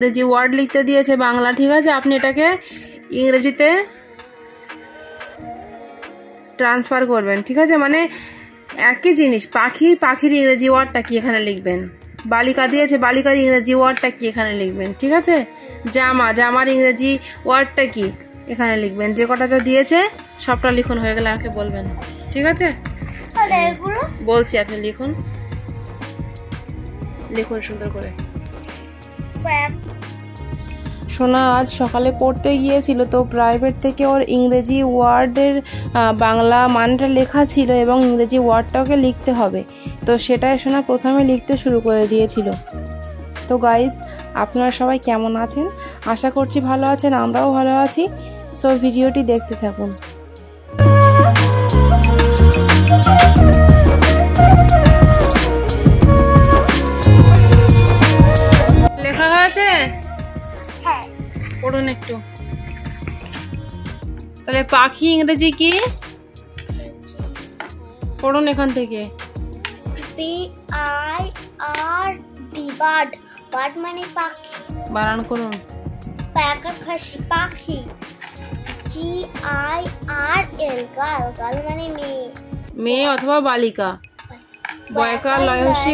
ইংরেজি ওয়ার্ড লিখতে দিয়েছে বাংলা, ঠিক আছে? আপনি এটাকে ইংরেজিতে ট্রান্সফার করবেন, ঠিক আছে? মানে একই জিনিস, পাখি, পাখির ইংরেজি ওয়ার্ডটা কি এখানে লিখবেন। বালিকা দিয়েছে, বালিকার ইংরেজি ওয়ার্ডটা কি এখানে লিখবেন, ঠিক আছে? জামা, জামার ইংরেজি ওয়ার্ডটা কি এখানে লিখবেন। যে কটাটা দিয়েছে সবটা লিখুন, হয়ে গেলে আমাকে বলবেন, ঠিক আছে? বলছি, আপনি লিখুন, লিখুন সুন্দর করে। সোনা আজ সকালে পড়তে গিয়েছিল, তো প্রাইভেট থেকে ওর ইংরেজি ওয়ার্ডের বাংলা মানটা লেখা ছিল এবং ইংরেজি ওয়ার্ডটাকে লিখতে হবে, তো সেটাই সোনা প্রথমে লিখতে শুরু করে দিয়েছিল। তো গাইজ, আপনারা সবাই কেমন আছেন? আশা করছি ভালো আছেন, আমরাও ভালো আছি। সো ভিডিওটি দেখতে থাকুন। লেখা হয়েছে? হ্যাঁ, পড়ুন একটু। তাহলে পাখি ইংরেজি কি পড়ুন এখান থেকে। BIRD, bird. বার্ড মানে পাখি। বানান করুন। পাকা খাসি, পাখি। GIRL, গাল। গাল মানে মেয়ে, মেয়ে অথবা বালিকা। বয়কার লয়সী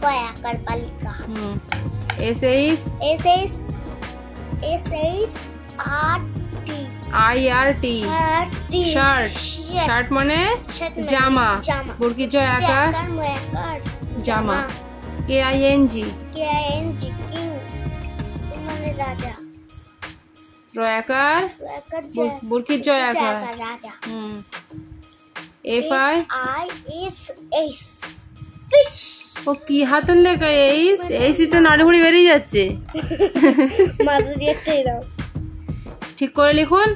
কয়াকার বালিকা। SHRT, shirt. শার্ট মানে জামা। বুরকি জয় আকার জামা। KING, কিং মানে রাজা। রয়াকার বুরকি জয় আকার রাজা। FIS, fish. ও কি হাতের লেখা? এই তো নাড়িভুড়ি বেরিয়ে যাচ্ছে। ঠিক করে লিখুন।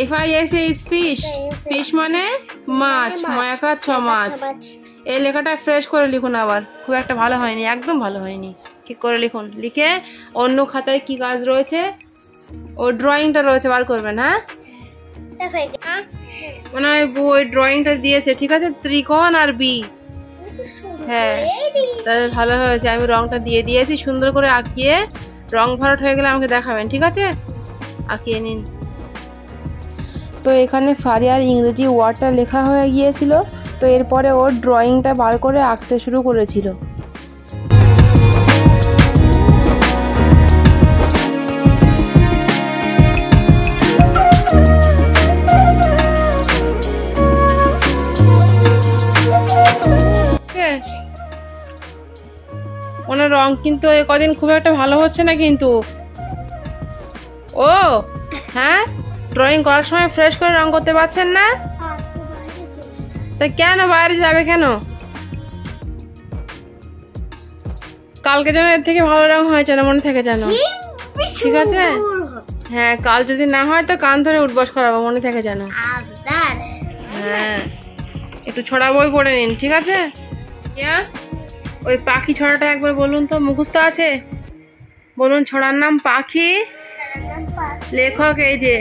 FIS, fish. ফিশ মানে মাছ। ময়াকার ছ মাছ। এই লেখাটা ফ্রেশ করে লিখুন। আবার খুব একটা ভালো হয়নি, একদম ভালো হয়নি। ঠিক করে লিখুন। লিখে অন্য খাতায় কি কাজ রয়েছে, ও ড্রয়িংটা রয়েছে বার করবেন। হ্যাঁ, মানে ওই ড্রয়িংটা দিয়েছে, ঠিক আছে? ত্রিকোণ আর বি। হ্যাঁ, তাহলে ভালো হয়েছে। আমি রংটা দিয়ে দিয়েছি, সুন্দর করে আঁকিয়ে রং ভরাট হয়ে গেলে আমাকে দেখাবেন, ঠিক আছে? আঁকিয়ে নিন। তো এখানে ফারিয়ার ইংরেজি ওয়ার্ডটা লেখা হয়ে গিয়েছিল, তো এরপরে ওর ড্রয়িংটা বার করে আঁকতে শুরু করেছিল। ওনার রং কিন্তু কদিন খুব একটা ভালো হচ্ছে না কিন্তু। ও হ্যাঁ, ড্রয়িং করার সময় ফ্রেশ করে রং করতে পারছেন না? তা কেন বাইরে যাবে কেন? কালকে যেন এর থেকে ভালো রং হয়েছে না, মনে থেকে যেন, ঠিক আছে? হ্যাঁ, কাল যদি না হয় তো কান ধরে উঠবস করাবো, মনে থেকে যেন। হ্যাঁ, একটু ছড়া বই পড়ে নিন, ঠিক আছে? ওই পাখি ছড়াটা একবার বলুন তো, মুখস্থ আছে? বলুন ছড়ার নাম পাখি। লেখক এই যে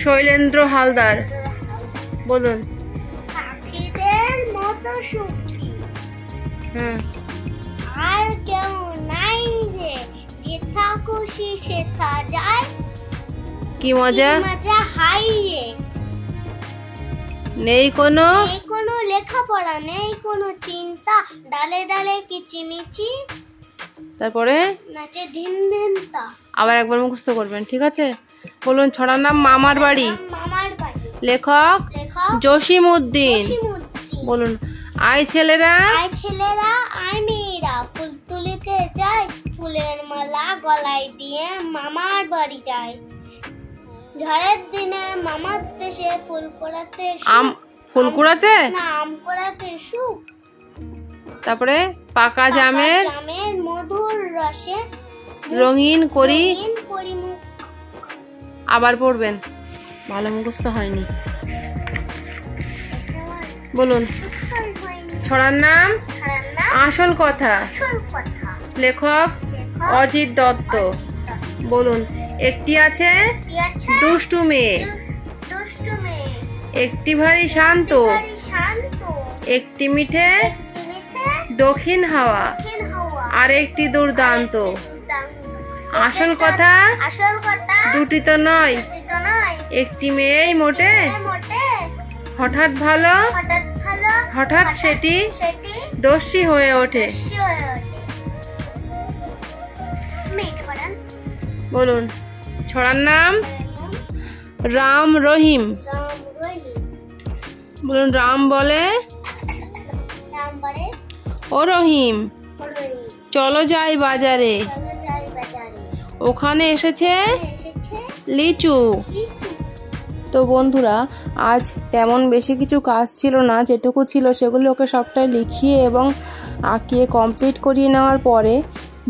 শৈলেন্দ্র হালদার। বলুন। পাখিদের মতো সুখী আর কেউ নাই রে, যেথা খুশি সেথা যায়। কি মজা, মজা হাই রে। নেই কোনো লেখাপড়া, নেই কোনো চিন্তা, ডালে ডালে কিচিমিচি, তারপরে নাচে ধিন ধিন তা। আবার একবার মুখস্থ করবেন, ঠিক আছে? বলুন ছড়ার নাম মামার বাড়ি। মামার বাড়ি। লেখক জসিম উদ্দিন। বলুন। আয় ছেলেরা, আয় মেয়েরা, ফুল তুলিতে যায়, ফুলের মালা গলায় দিয়ে মামার বাড়ি যায়। ঝড়ের দিনে মামার দেশে ফুল কুড়াতে ফুল কুড়াতে না, আম কুড়াতে সুখ। তারপরে পাকা জামের মধুর রসে রঙিন করি মুখ। আবার পড়বেন, ভালো মুখস্থ হয়নি। বলুন ছড়ার নাম আসল কথা। লেখক অজিত দত্ত। বলুন। একটি আছে দুষ্টু মেয়ে, একটি ভারী শান্ত, একটি মিঠে দক্ষিণ হাওয়া, আরেকটি দুর্দান্ত। আসল কথা দুটি তো নয়, একটি মেয়েই মোটে, হঠাৎ ভালো হঠাৎ সেটি দোষী হয়ে ওঠে। বলুন ছড়ার নাম রাম রহিম। বলুন রাম বলে ও রহিম চলো যাই বাজারে, ওখানে এসেছে লিচু। তো বন্ধুরা আজ তেমন বেশি কিছু কাজ ছিল না, যেটুকু ছিল সেগুলো ওকে সবটাই লিখিয়ে এবং আঁকিয়ে কমপ্লিট করিয়ে নেওয়ার পরে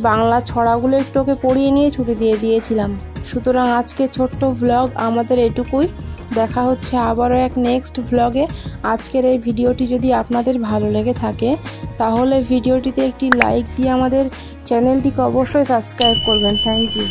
বাংলা ছড়াগুলো একটু ওকে পড়িয়ে নিয়ে ছুটি দিয়ে দিয়েছিলাম। সুতরাং আজকে ছোট্ট ভ্লগ আমাদের এটুকুই। দেখা হচ্ছে আবারও এক নেক্সট ভ্লগে। আজকের এই ভিডিওটি যদি আপনাদের ভালো লেগে থাকে তাহলে ভিডিওটিতে একটি লাইক দিয়ে আমাদের চ্যানেলটিকে অবশ্যই সাবস্ক্রাইব করবেন। Thank you.